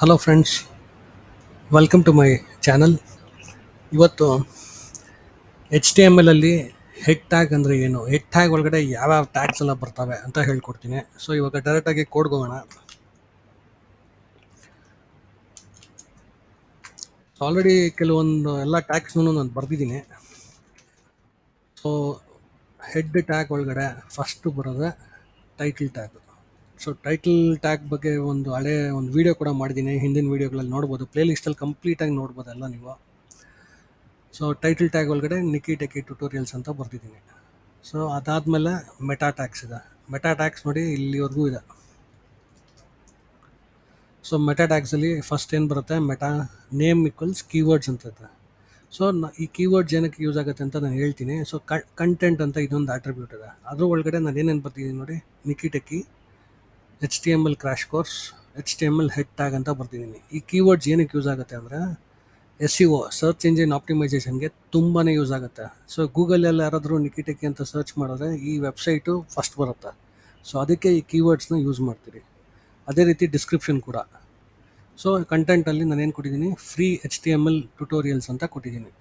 Hello friends, welcome to my channel. ಇವತ್ತು H T M L ಅಲ್ಲಿ head tag ಅಂದರೆ ಏನು, ಹೆಡ್ ಟ್ಯಾಗ್ ಒಳಗಡೆ ಯಾವ್ಯಾವ ಟ್ಯಾಗ್ಸ್ ಎಲ್ಲ ಬರ್ತವೆ ಅಂತ ಹೇಳ್ಕೊಡ್ತೀನಿ. ಸೊ ಇವಾಗ ಡೈರೆಕ್ಟಾಗಿ ಕೋಡ್ಗೆ ಹೋಗೋಣ. ಆಲ್ರೆಡಿ ಕೆಲವೊಂದು ಎಲ್ಲ ಟ್ಯಾಗ್ಸ್ನೂ ನಾನು ಬರೆದಿದ್ದೀನಿ. ಸೊ ಹೆಡ್ ಟ್ಯಾಗ್ ಒಳಗಡೆ ಫಸ್ಟು ಬರೋದೆ title tag. So title tag ಬಗ್ಗೆ ಒಂದು ವೀಡಿಯೋ ಕೂಡ ಮಾಡಿದ್ದೀನಿ. ಹಿಂದಿನ ವೀಡಿಯೋಗಳಲ್ಲಿ ನೋಡ್ಬೋದು, ಪ್ಲೇ ಲಿಸ್ಟಲ್ಲಿ ಕಂಪ್ಲೀಟಾಗಿ ನೋಡ್ಬೋದಲ್ಲ ನೀವು. ಸೊ ಟೈಟಲ್ ಟ್ಯಾಗ್ ಒಳಗಡೆ ನಿಕಿ ಟೆಕಿ ಟ್ಯುಟೋರಿಯಲ್ಸ್ ಅಂತ ಬರ್ತಿದ್ದೀನಿ. ಸೊ ಅದಾದಮೇಲೆ ಮೆಟಾ ಟ್ಯಾಗ್ಸ್ ಇದೆ. ಮೆಟಾ ಟ್ಯಾಗ್ಸ್ ನೋಡಿ ಇಲ್ಲಿವರೆಗೂ ಇದೆ. ಸೊ ಮೆಟಾ ಟ್ಯಾಗ್ಸಲ್ಲಿ ಫಸ್ಟ್ ಏನು ಬರುತ್ತೆ, ಮೆಟಾ ನೇಮ್ ಈಕ್ವಲ್ಸ್ ಕೀವರ್ಡ್ಸ್ ಅಂತ ಇದೆ. ಸೊ ಈ ಕೀವರ್ಡ್ಸ್ ಏನಕ್ಕೆ ಯೂಸ್ ಆಗುತ್ತೆ ಅಂತ ನಾನು ಹೇಳ್ತೀನಿ. ಸೊ ಕಂಟೆಂಟ್ ಅಂತ ಇದೊಂದು ಆಟ್ರಿಬ್ಯೂಟ್ ಇದೆ. ಅದ್ರ ಒಳಗಡೆ ನಾನು ಏನೇನು ಬರ್ತಿದ್ದೀನಿ ನೋಡಿ, ನಿಕಿ ಟೆಕಿ H T M L crash course H T M L head tag ಅಂತ ಬರ್ತಿದ್ದೀನಿ. ಈ ಕೀವರ್ಡ್ಸ್ ಏನಕ್ಕೆ ಯೂಸ್ ಆಗುತ್ತೆ ಅಂದರೆ S C O search engine ಆಪ್ಟಿಮೈಸೇಷನ್ಗೆ ತುಂಬಾ ಯೂಸ್ ಆಗುತ್ತೆ. ಸೊ ಗೂಗಲಲ್ಲಿ ಯಾರಾದರೂ ನಿಕಿಟೆಕಿ ಅಂತ ಸರ್ಚ್ ಮಾಡಿದ್ರೆ ಈ ವೆಬ್ಸೈಟು ಫಸ್ಟ್ ಬರುತ್ತೆ. ಸೊ ಅದಕ್ಕೆ ಈ ಕೀವರ್ಡ್ಸ್ನ ಯೂಸ್ ಮಾಡ್ತೀರಿ. ಅದೇ ರೀತಿ ಡಿಸ್ಕ್ರಿಪ್ಷನ್ ಕೂಡ. ಸೊ ಕಂಟೆಂಟಲ್ಲಿ ನಾನೇನು ಕೊಟ್ಟಿದ್ದೀನಿ, free H T M L tutorials ಅಂತ ಕೊಟ್ಟಿದ್ದೀನಿ.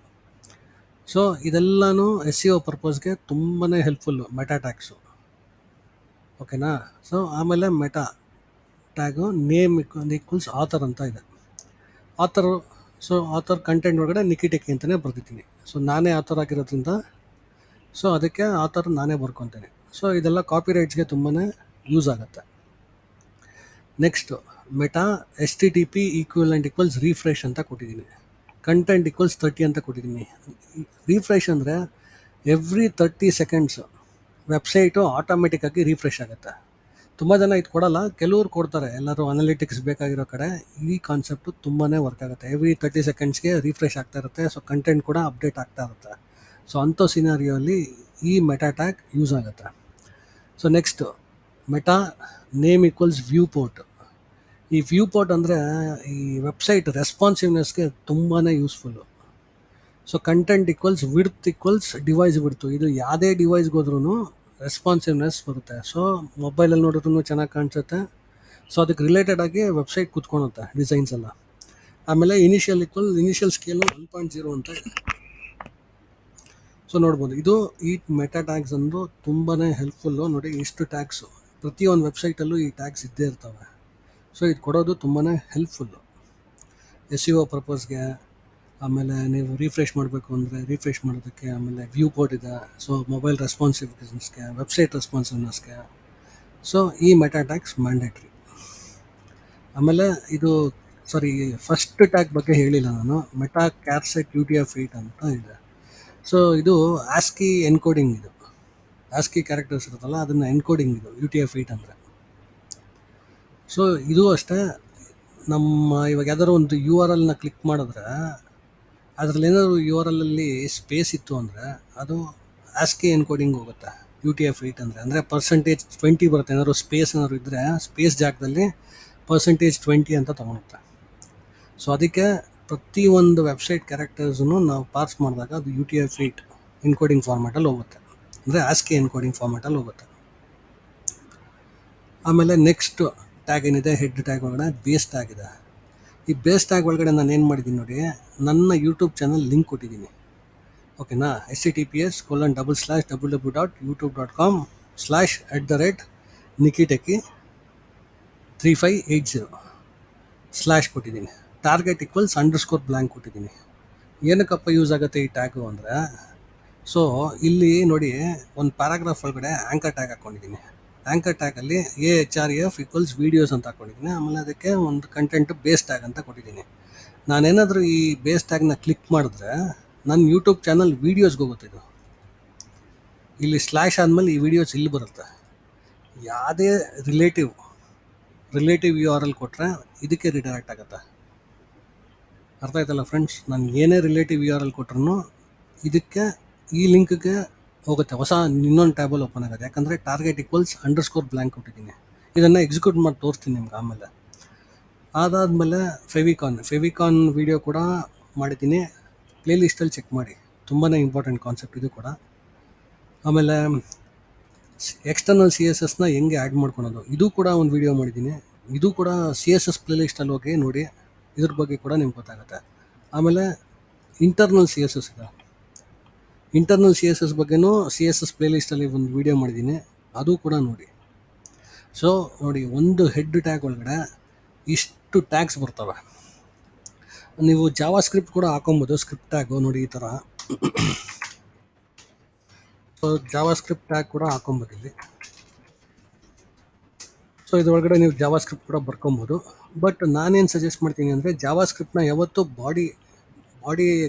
ಸೊ ಇದೆಲ್ಲನೂ ಎಸ್ ಸಿ ಒ ಪರ್ಪಸ್ಗೆ ತುಂಬಾ ಹೆಲ್ಪ್ಫುಲ್ಲು ಮೆಟಾ ಟ್ಯಾಗ್ಸು. ಓಕೆನಾ. ಸೊ ಆಮೇಲೆ meta tag name equals author ಅಂತ ಇದೆ. ಆಥರು, ಸೊ ಆಥರ್ ಕಂಟೆಂಟ್ ಒಳಗಡೆ ನಿಕಿಟೆಕಿ ಅಂತಲೇ ಬರ್ತಿದ್ದೀನಿ. ಸೊ ನಾನೇ ಆಥರ್ ಆಗಿರೋದ್ರಿಂದ ಸೊ ಅದಕ್ಕೆ ಆಥರ್ ನಾನೇ ಬರ್ಕೊತೀನಿ. ಸೊ ಇದೆಲ್ಲ ಕಾಪಿ ರೈಟ್ಸ್ಗೆ ತುಂಬಾ ಯೂಸ್ ಆಗುತ್ತೆ. Next meta S T T P equivalent equals refresh ಅಂತ ಕೊಟ್ಟಿದ್ದೀನಿ. ಕಂಟೆಂಟ್ ಈಕ್ವಲ್ಸ್ 30 ಅಂತ ಕೊಟ್ಟಿದ್ದೀನಿ. ರಿಫ್ರೆಶ್ ಅಂದರೆ ಎವ್ರಿ 30 ಸೆಕೆಂಡ್ಸು ವೆಬ್ಸೈಟು ಆಟೋಮೆಟಿಕ್ಕಾಗಿ ರಿಫ್ರೆಶ್ ಆಗುತ್ತೆ. ತುಂಬ ಜನ ಇದು ಕೊಡಲ್ಲ, ಕೆಲವ್ರು ಕೊಡ್ತಾರೆ. ಎಲ್ಲರೂ ಅನಾಲಿಟಿಕ್ಸ್ ಬೇಕಾಗಿರೋ ಕಡೆ ಈ ಕಾನ್ಸೆಪ್ಟು ತುಂಬಾ ವರ್ಕ್ ಆಗುತ್ತೆ. ಎವ್ರಿ 30 ಸೆಕೆಂಡ್ಸ್ಗೆ ರಿಫ್ರೆಶ್ ಆಗ್ತಾ ಇರುತ್ತೆ. ಸೊ ಕಂಟೆಂಟ್ ಕೂಡ ಅಪ್ಡೇಟ್ ಆಗ್ತಾ ಇರುತ್ತೆ. ಸೊ ಅಂಥ ಸಿನಾರಿಯೋಲ್ಲಿ ಈ ಮೆಟಾ ಟ್ಯಾಗ್ ಯೂಸ್ ಆಗುತ್ತೆ. So next meta name equals view port. ಈ ವ್ಯೂ ಪೋರ್ಟ್ ಅಂದರೆ ಈ ವೆಬ್ಸೈಟ್ ರೆಸ್ಪಾನ್ಸಿವ್ನೆಸ್ಗೆ ತುಂಬಾ useful. So content equals width equals device width. ಇದು ಯಾವುದೇ ಡಿವೈಸ್ಗೆ ಹೋದ್ರೂ ರೆಸ್ಪಾನ್ಸಿವ್ನೆಸ್ ಬರುತ್ತೆ. ಸೊ ಮೊಬೈಲಲ್ಲಿ ನೋಡಿದ್ರೂ ಚೆನ್ನಾಗಿ ಕಾಣಿಸುತ್ತೆ. ಸೊ ಅದಕ್ಕೆ ರಿಲೇಟೆಡ್ ಆಗಿ ವೆಬ್ಸೈಟ್ ಕೂತ್ಕೊಳುತ್ತೆ ಡಿಸೈನ್ಸ್ ಎಲ್ಲ. ಆಮೇಲೆ ಇನಿಷಿಯಲ್ ಸ್ಕೇಲು 1.0 ಅಂತ ಇದೆ. ಸೊ ನೋಡ್ಬೋದು, ಇದು ಈ ಮೆಟಾ ಟ್ಯಾಗ್ಸ್ ಅಂದು ತುಂಬಾ ಹೆಲ್ಪ್ಫುಲ್ಲು. ನೋಡಿ ಇಷ್ಟು ಟ್ಯಾಗ್ಸು ಪ್ರತಿಯೊಂದು ವೆಬ್ಸೈಟಲ್ಲೂ ಈ ಟ್ಯಾಗ್ಸ್ ಇದ್ದೇ ಇರ್ತವೆ. ಸೊ ಇದು ಕೊಡೋದು ತುಂಬಾ ಹೆಲ್ಪ್ಫುಲ್ಲು ಎಸ್ ಸಿ ಒ ಪರ್ಪಸ್ಗೆ. ಆಮೇಲೆ ನೀವು ರಿಫ್ರೆಶ್ ಮಾಡಬೇಕು ಅಂದರೆ ರಿಫ್ರೆಶ್ ಮಾಡೋದಕ್ಕೆ. ಆಮೇಲೆ ವ್ಯೂ ಪೋರ್ಟ್ ಇದೆ. ಸೊ ಮೊಬೈಲ್ ರೆಸ್ಪಾನ್ಸಿವ್ನೆಸ್ಗೆ, ವೆಬ್ಸೈಟ್ ರೆಸ್ಪಾನ್ಸಿವ್ನೆಸ್ಗೆ. ಸೊ ಈ ಮೆಟಾ ಟ್ಯಾಗ್ಸ್ ಮ್ಯಾಂಡೇಟ್ರಿ. ಆಮೇಲೆ ಇದು ಫಸ್ಟ್ ಟ್ಯಾಗ್ ಬಗ್ಗೆ ಹೇಳಿಲ್ಲ ನಾನು. Meta charset U T F 8 ಅಂತ ಇದೆ. ಸೊ ಇದು ಆಸ್ಕಿ ಎನ್ಕೋಡಿಂಗ್. ಇದು ಆಸ್ಕಿ ಕ್ಯಾರೆಕ್ಟರ್ಸ್ ಇರುತ್ತಲ್ಲ, ಅದನ್ನು ಎನ್ಕೋಡಿಂಗ್ ಇದು ಯು ಟಿ ಎಫ್ 8 ಅಂದರೆ. ಸೊ ಇದು ಅಷ್ಟೇ. ಇವಾಗ ಯಾವ್ದಾದ್ರು ಒಂದು ಯು ಆರ್ ಎಲ್ನ ಕ್ಲಿಕ್ ಮಾಡಿದ್ರೆ ಅದರಲ್ಲಿ ಏನಾದರೂ ಯು ಆರ್ ಎಲ್ಲಲ್ಲಿ ಸ್ಪೇಸ್ ಇತ್ತು ಅಂದರೆ ಅದು ಆಸ್ಕಿ ಎನ್ಕೋಡಿಂಗ್ ಹೋಗುತ್ತೆ. ಯು ಟಿ ಎಫ್ 8 ಅಂದರೆ %20 ಬರುತ್ತೆ. ಏನಾದ್ರು ಸ್ಪೇಸ್ ಏನಾದ್ರು ಇದ್ದರೆ ಸ್ಪೇಸ್ ಜಾಗದಲ್ಲಿ %20 ಅಂತ ತೊಗೊಳುತ್ತೆ. ಸೊ ಅದಕ್ಕೆ ಪ್ರತಿಯೊಂದು ವೆಬ್ಸೈಟ್ ಕ್ಯಾರೆಕ್ಟರ್ಸನ್ನು ನಾವು ಪಾರ್ಸ್ ಮಾಡಿದಾಗ ಅದು ಯು ಟಿ ಎಫ್ 8 ಎನ್ಕೋಡಿಂಗ್ ಫಾರ್ಮ್ಯಾಟಲ್ಲಿ ಹೋಗುತ್ತೆ, ಅಂದರೆ ಆಸ್ಕಿ ಎನ್ಕೋಡಿಂಗ್ ಫಾರ್ಮ್ಯಾಟಲ್ಲಿ ಹೋಗುತ್ತೆ. ಆಮೇಲೆ ನೆಕ್ಸ್ಟ್ ಟ್ಯಾಗ್ ಏನಿದೆ, ಹೆಡ್ ಟ್ಯಾಗ್ ಒಳಗಡೆ ಬೇಸ್ ಟ್ಯಾಗ್ ಇದೆ. ಈ ಬೇಸ್ ಟ್ಯಾಗ್ ಒಳಗಡೆ ನಾನು ಏನು ಮಾಡಿದ್ದೀನಿ ನೋಡಿ, ನನ್ನ ಯೂಟ್ಯೂಬ್ ಚಾನಲ್ ಲಿಂಕ್ ಕೊಟ್ಟಿದ್ದೀನಿ. ಓಕೆನಾ. https://www.youtube.com/@nikitechie 3580 ಸ್ಲ್ಯಾಶ್ ಕೊಟ್ಟಿದ್ದೀನಿ. ಟಾರ್ಗೆಟ್ ಈಕ್ವಲ್ಸ್ _ಬ್ಲ್ಯಾಂಕ್ ಕೊಟ್ಟಿದ್ದೀನಿ. ಏನಕ್ಕಪ್ಪ ಯೂಸ್ ಆಗುತ್ತೆ ಈ ಟ್ಯಾಗು ಅಂದರೆ, ಸೊ ಇಲ್ಲಿ ನೋಡಿ ಒಂದು ಪ್ಯಾರಾಗ್ರಾಫ್ ಒಳಗಡೆ ಆ್ಯಂಕರ್ ಟ್ಯಾಗ್ ಹಾಕ್ಕೊಂಡಿದ್ದೀನಿ. ಆ್ಯಂಕರ್ ಟ್ಯಾಗಲ್ಲಿ AHREF ಈಕ್ವಲ್ಸ್ ವೀಡಿಯೋಸ್ ಅಂತ ಹಾಕ್ಕೊಂಡಿದ್ದೀನಿ. ಆಮೇಲೆ ಅದಕ್ಕೆ ಒಂದು ಕಂಟೆಂಟ್ ಬೇಸ್ ಟ್ಯಾಗ್ ಅಂತ ಕೊಟ್ಟಿದ್ದೀನಿ. ನಾನೇನಾದರೂ ಈ ಬೇಸ್ ಟ್ಯಾಗ್ನ ಕ್ಲಿಕ್ ಮಾಡಿದ್ರೆ ನನ್ನ ಯೂಟ್ಯೂಬ್ ಚಾನಲ್ ವೀಡಿಯೋಸ್ಗೆ ಹೋಗುತ್ತೆ. ಇದು ಇಲ್ಲಿ ಸ್ಲ್ಯಾಶ್ ಆದಮೇಲೆ ಈ ವಿಡಿಯೋಸ್ ಇಲ್ಲಿ ಬರುತ್ತೆ. ಯಾವುದೇ ರಿಲೇಟಿವ್ ಯು ಆರ್ ಎಲ್ ಕೊಟ್ಟರೆ ಇದಕ್ಕೆ ರಿಡೈರೆಕ್ಟ್ ಆಗುತ್ತೆ. ಅರ್ಥ ಆಯ್ತಲ್ಲ ಫ್ರೆಂಡ್ಸ್. ನಾನು ಏನೇ ರಿಲೇಟಿವ್ ಯು ಆರ್ ಎಲ್ ಕೊಟ್ರೂ ಇದಕ್ಕೆ ಈ ಲಿಂಕ್ಗೆ ಹೋಗುತ್ತೆ. ಹೊಸ ಇನ್ನೊಂದು ಟ್ಯಾಬಲ್ಲಿ ಓಪನ್ ಆಗುತ್ತೆ. ಯಾಕಂದರೆ ಟಾರ್ಗೆಟ್ ಈಕ್ವಲ್ಸ್ _ಬ್ಲ್ಯಾಂಕ್ ಕೊಟ್ಟಿದ್ದೀನಿ. ಇದನ್ನು ಎಕ್ಸಿಕ್ಯೂಟ್ ಮಾಡಿ ತೋರಿಸ್ತೀನಿ ನಿಮ್ಗೆ ಆಮೇಲೆ. ಅದಾದಮೇಲೆ ಫೆವಿಕಾನ್ ವಿಡಿಯೋ ಕೂಡ ಮಾಡಿದ್ದೀನಿ. ಪ್ಲೇ ಲಿಸ್ಟಲ್ಲಿ ಚೆಕ್ ಮಾಡಿ, ತುಂಬಾ ಇಂಪಾರ್ಟೆಂಟ್ ಕಾನ್ಸೆಪ್ಟ್ ಇದು ಕೂಡ. ಆಮೇಲೆ ಎಕ್ಸ್ಟರ್ನಲ್ CSSನ ಹೆಂಗೆ ಆ್ಯಡ್ ಮಾಡ್ಕೊಳೋದು, ಇದು ಕೂಡ ಒಂದು ವಿಡಿಯೋ ಮಾಡಿದ್ದೀನಿ. ಇದು ಕೂಡ CSS ಪ್ಲೇಲಿಸ್ಟಲ್ಲಿ ಹೋಗಿ ನೋಡಿ, ಇದ್ರ ಬಗ್ಗೆ ಕೂಡ ನಿಮ್ಗೆ ಗೊತ್ತಾಗುತ್ತೆ. ಆಮೇಲೆ ಇಂಟರ್ನಲ್ CSS ಇದೆ. ಇಂಟರ್ನಲ್ CSS ಬಗ್ಗೆನೂ CSS ಪ್ಲೇಲಿಸ್ಟಲ್ಲಿ ಒಂದು ವೀಡಿಯೋ ಮಾಡಿದ್ದೀನಿ, ಅದು ಕೂಡ ನೋಡಿ. ಸೊ ನೋಡಿ, ಒಂದು ಹೆಡ್ ಟ್ಯಾಗ್ ಒಳಗಡೆ ಇಷ್ಟು ಟ್ಯಾಗ್ಸ್ ಬರ್ತವೆ. ನೀವು ಜಾವಾ ಸ್ಕ್ರಿಪ್ಟ್ ಕೂಡ ಹಾಕೊಬೋದು, ಸ್ಕ್ರಿಪ್ಟ್ ಟ್ಯಾಗು ನೋಡಿ ಈ ಥರ. ಸೊ ಜಾವಾ ಸ್ಕ್ರಿಪ್ಟ್ ಟ್ಯಾಗ್ ಕೂಡ ಹಾಕೊಬೋದು ಇಲ್ಲಿ. ಸೊ ಇದ್ರೊಳಗಡೆ ನೀವು ಜಾವಾ ಸ್ಕ್ರಿಪ್ಟ್ ಕೂಡ ಬರ್ಕೊಬೋದು. ಬಟ್ ನಾನೇನು ಸಜೆಸ್ಟ್ ಮಾಡ್ತೀನಿ ಅಂದರೆ, ಜಾವಾ ಸ್ಕ್ರಿಪ್ಟ್ನ ಯಾವತ್ತೂ ಬಾಡಿ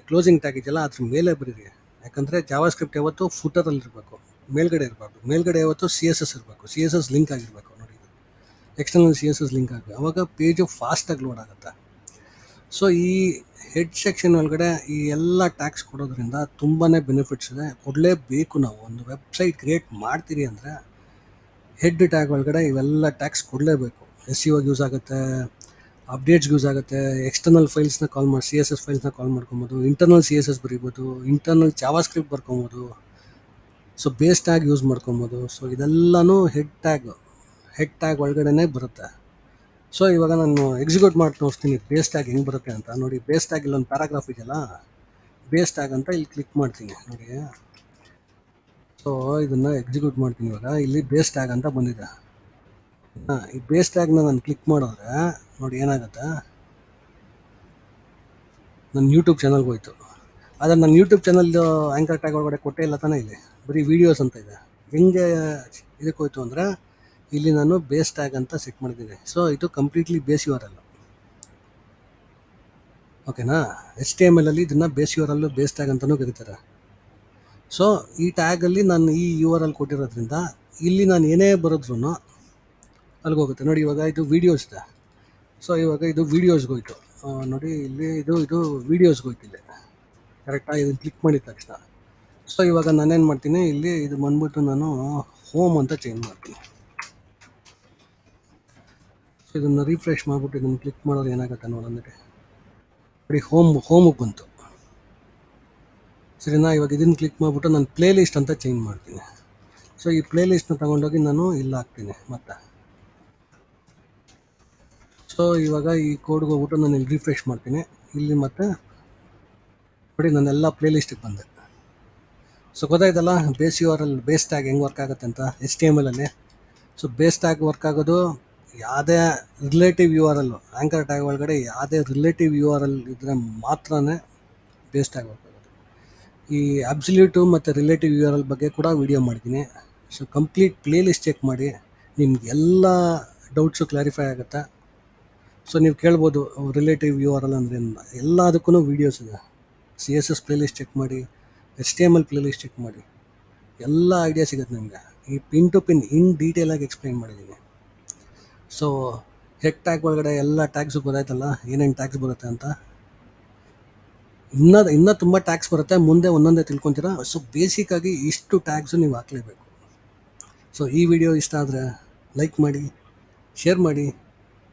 ಕ್ಲೋಸಿಂಗ್ ಟ್ಯಾಗ್ ಇದೆಯಲ್ಲ ಅದ್ರ ಮೇಲೆ ಬರೀರಿ. ಯಾಕಂದರೆ ಜಾವಾ ಸ್ಕ್ರಿಪ್ಟ್ ಯಾವತ್ತು ಫುಟರಲ್ಲಿ ಇರಬೇಕು, ಮೇಲ್ಗಡೆ ಇರಬಾರ್ದು. ಮೇಲ್ಗಡೆ ಯಾವತ್ತು CSS ಇರಬೇಕು, CSS ಲಿಂಕ್ ಆಗಿರಬೇಕು. ನೋಡಿ, ಎಕ್ಸ್ಟರ್ನಲ್ CSS ಲಿಂಕ್ ಆಗಬೇಕು, ಆವಾಗ ಪೇಜು ಫಾಸ್ಟಾಗಿ ಲೋಡ್ ಆಗುತ್ತೆ. ಸೊ ಈ ಹೆಡ್ ಸೆಕ್ಷನ್ ಒಳಗಡೆ ಈ ಎಲ್ಲ ಟ್ಯಾಗ್ಸ್ ಕೊಡೋದ್ರಿಂದ ತುಂಬಾ ಬೆನಿಫಿಟ್ಸ್ ಇದೆ, ಕೊಡಲೇಬೇಕು. ನಾವು ಒಂದು ವೆಬ್ಸೈಟ್ ಕ್ರಿಯೇಟ್ ಮಾಡ್ತೀರಿ ಅಂದರೆ ಹೆಡ್ ಟ್ಯಾಗ್ ಒಳಗಡೆ ಇವೆಲ್ಲ ಟ್ಯಾಗ್ಸ್ ಕೊಡಲೇಬೇಕು. SEOಗೆ ಯೂಸ್ ಆಗುತ್ತೆ, ಅಪ್ಡೇಟ್ಸ್ಗೆ ಯೂಸ್ ಆಗುತ್ತೆ, ಎಕ್ಸ್ಟರ್ನಲ್ ಫೈಲ್ಸ್ನ ಕಾಲ್ ಮಾಡಿ CSS ಫೈಲ್ಸ್ನ ಕಾಲ್ ಮಾಡ್ಕೊಬೋದು, ಇಂಟರ್ನಲ್ CSS ಬರೀಬೋದು, ಇಂಟರ್ನಲ್ ಜಾವಾ ಸ್ಕ್ರಿಪ್ಟ್ ಬರ್ಕೊಬೋದು, ಸೊ ಬೇಸ್ ಟ್ಯಾಗ್ ಯೂಸ್ ಮಾಡ್ಕೊಬೋದು. ಸೊ ಇದೆಲ್ಲನೂ ಹೆಡ್ ಟ್ಯಾಗ್ ಒಳಗಡೆನೇ ಬರುತ್ತೆ. ಸೊ ಇವಾಗ ನಾನು ಎಕ್ಸಿಕ್ಯೂಟ್ ಮಾಡಿ ತೋರಿಸ್ತೀನಿ ಬೇಸ್ ಟ್ಯಾಗ್ ಹೆಂಗೆ ಬರುತ್ತೆ ಅಂತ. ನೋಡಿ, ಬೇಸ್ ಟ್ಯಾಗ್ ಇಲ್ಲೊಂದು ಪ್ಯಾರಾಗ್ರಾಫ್ ಇದೆಯಲ್ಲ, ಬೇಸ್ ಟ್ಯಾಗ್ ಅಂತ ಇಲ್ಲಿ ಕ್ಲಿಕ್ ಮಾಡ್ತೀನಿ ನೋಡಿ. ಸೊ ಇದನ್ನು ಎಕ್ಸಿಕ್ಯೂಟ್ ಮಾಡ್ತೀನಿ. ಇವಾಗ ಇಲ್ಲಿ ಬೇಸ್ ಟ್ಯಾಗ್ ಅಂತ ಬಂದಿದೆ. ಈ ಬೇಸ್ ಟ್ಯಾಗ್ನ ನಾನು ಕ್ಲಿಕ್ ಮಾಡಿದ್ರೆ ನೋಡಿ ಏನಾಗುತ್ತೆ, ನನ್ನ ಯೂಟ್ಯೂಬ್ ಚಾನಲ್ಗೆ ಹೋಯ್ತು. ಆದರೆ ನನ್ನ ಯೂಟ್ಯೂಬ್ ಚಾನಲ್ದು ಆ್ಯಂಕರ್ ಟ್ಯಾಗ್ ಒಳಗಡೆ ಕೊಟ್ಟೇ ಇಲ್ಲ ತಾನೇ, ಇಲ್ಲಿ ಬರೀ ವೀಡಿಯೋಸ್ ಅಂತ ಇದೆ. ಹೆಂಗೆ ಇದಕ್ಕೆ ಹೋಯ್ತು ಅಂದರೆ, ಇಲ್ಲಿ ನಾನು ಬೇಸ್ ಟ್ಯಾಗ್ ಅಂತ ಸೆಟ್ ಮಾಡಿದ್ದೀನಿ. ಸೊ ಇದು ಕಂಪ್ಲೀಟ್ಲಿ ಬೇಸ್ URL. ಓಕೆನಾ. HTML ಅಲ್ಲಿ ಇದನ್ನು ಬೇಸ್ URL, ಬೇಸ್ ಟ್ಯಾಗ್ ಅಂತಲೂ ಕರೀತಾರೆ. ಸೊ ಈ ಟ್ಯಾಗಲ್ಲಿ ನಾನು ಈ URL ಕೊಟ್ಟಿರೋದ್ರಿಂದ ಇಲ್ಲಿ ನಾನು ಏನೇ ಬರೆದ್ರೂ ಅಲ್ಲಿಗೆ ಹೋಗುತ್ತೆ. ನೋಡಿ, ಇವಾಗ ಇದು ವೀಡಿಯೋಸ್ ಇದೆ. ಸೊ ಇವಾಗ ಇದು ವೀಡಿಯೋಸ್ಗೆ ಹೋಯ್ತು. ನೋಡಿ ಇಲ್ಲಿ ಇದು ವೀಡಿಯೋಸ್ಗೆ ಹೋಯ್ತು ಇಲ್ಲಿ, ಕರೆಕ್ಟಾಗಿ ಇದನ್ನು ಕ್ಲಿಕ್ ಮಾಡಿದ ತಕ್ಷಣ. ಸೊ ಇವಾಗ ನಾನೇನು ಮಾಡ್ತೀನಿ, ಇಲ್ಲಿ ಇದು ಬಂದ್ಬಿಟ್ಟು ನಾನು ಹೋಮ್ ಅಂತ ಚೇಂಜ್ ಮಾಡ್ತೀನಿ. ಸೊ ಇದನ್ನು ರಿಫ್ರೆಶ್ ಮಾಡಿಬಿಟ್ಟು ಇದನ್ನು ಕ್ಲಿಕ್ ಮಾಡೋದು ಏನಾಗುತ್ತೆ ನೋಡೋಣ. ನೋಡಿ, ಹೋಮಿಗೆ ಬಂತು. ಸರಿನಾ. ಇವಾಗ ಇದನ್ನು ಕ್ಲಿಕ್ ಮಾಡಿಬಿಟ್ಟು ನಾನು ಪ್ಲೇ ಲಿಸ್ಟ್ ಅಂತ ಚೇಂಜ್ ಮಾಡ್ತೀನಿ. ಸೊ ಈ ಪ್ಲೇ ಲಿಸ್ಟ್ನ ತೊಗೊಂಡೋಗಿ ನಾನು ಇಲ್ಲಿ ಹಾಕ್ತೀನಿ ಮತ್ತೆ. ಸೊ ಇವಾಗ ಈ ಕೋಡ್ಗೆ ಹೋಗ್ಬಿಟ್ಟು ನಾನು ಇಲ್ಲಿ ರಿಫ್ರೆಶ್ ಮಾಡ್ತೀನಿ. ಇಲ್ಲಿ ಮತ್ತೆ ನೋಡಿ, ನಾನೆಲ್ಲ ಪ್ಲೇ ಲಿಸ್ಟಿಗೆ ಬಂದೆ. ಸೊ ಗೊತ್ತಾಯ್ತಲ್ಲ ಬೇಸ್ URL, ಬೇಸ್ ಟ್ಯಾಗ್ ಹೆಂಗೆ ವರ್ಕ್ ಆಗುತ್ತೆ ಅಂತ HTML ಅಲ್ಲಿ. ಸೊ ಬೇಸ್ ಟ್ಯಾಗ್ ವರ್ಕ್ ಆಗೋದು ಯಾವುದೇ ರಿಲೇಟಿವ್ URL, ಆ್ಯಂಕರ್ ಟ್ಯಾಗ್ ಒಳಗಡೆ ಯಾವುದೇ ರಿಲೇಟಿವ್ URL ಇದ್ದರೆ ಮಾತ್ರನೇ ಬೇಸ್ ಟ್ಯಾಗ್ ವರ್ಕ್ ಆಗೋದು. ಈ ಅಬ್ಸಲ್ಯೂಟು ಮತ್ತು ರಿಲೇಟಿವ್ URL ಬಗ್ಗೆ ಕೂಡ ವಿಡಿಯೋ ಮಾಡಿದ್ದೀನಿ. So complete playlist check ಮಾಡಿ, ನಿಮ್ಗೆಲ್ಲ ಡೌಟ್ಸು ಕ್ಲಾರಿಫೈ ಆಗುತ್ತೆ. ಸೊ ನೀವು ಕೇಳ್ಬೋದು ರಿಲೇಟಿವ್ URL ಅಂದರೆ ಎಲ್ಲದಕ್ಕೂ ವೀಡಿಯೋಸ್ ಇದೆ. CSS ಪ್ಲೇ ಲಿಸ್ಟ್ ಚೆಕ್ ಮಾಡಿ, HTML ಪ್ಲೇ ಲಿಸ್ಟ್ ಚೆಕ್ ಮಾಡಿ, ಎಲ್ಲ ಐಡಿಯಾ ಸಿಗುತ್ತೆ ನಿಮಗೆ. ಈ ಪಿನ್ ಟು ಪಿನ್ ಇನ್ ಡೀಟೇಲಾಗಿ ಎಕ್ಸ್ಪ್ಲೈನ್ ಮಾಡಿದ್ದೀನಿ. ಸೊ ಹೆಡ್ ಟ್ಯಾಗ್ ಒಳಗಡೆ ಎಲ್ಲ ಟ್ಯಾಗ್ಸು ಗೊತ್ತಾಯ್ತಲ್ಲ, ಏನೇನು ಟ್ಯಾಗ್ಸ್ ಬರುತ್ತೆ ಅಂತ. ಇನ್ನೂ ತುಂಬ ಟ್ಯಾಗ್ಸ್ ಬರುತ್ತೆ, ಮುಂದೆ ಒಂದೊಂದೇ ತಿಳ್ಕೊತೀರಾ. ಸೊ ಬೇಸಿಕ್ಕಾಗಿ ಇಷ್ಟು ಟ್ಯಾಗ್ಸು ನೀವು ಹಾಕಲೇಬೇಕು. ಸೊ ಈ ವಿಡಿಯೋ ಇಷ್ಟ ಆದರೆ ಲೈಕ್ ಮಾಡಿ, ಶೇರ್ ಮಾಡಿ,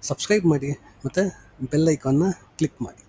ಸಬ್ಸ್ಕ್ರೈಬ್ ಮಾಡಿ, ಮತ್ತು ಬೆಲ್ ಐಕಾನ್ನ ಕ್ಲಿಕ್ ಮಾಡಿ.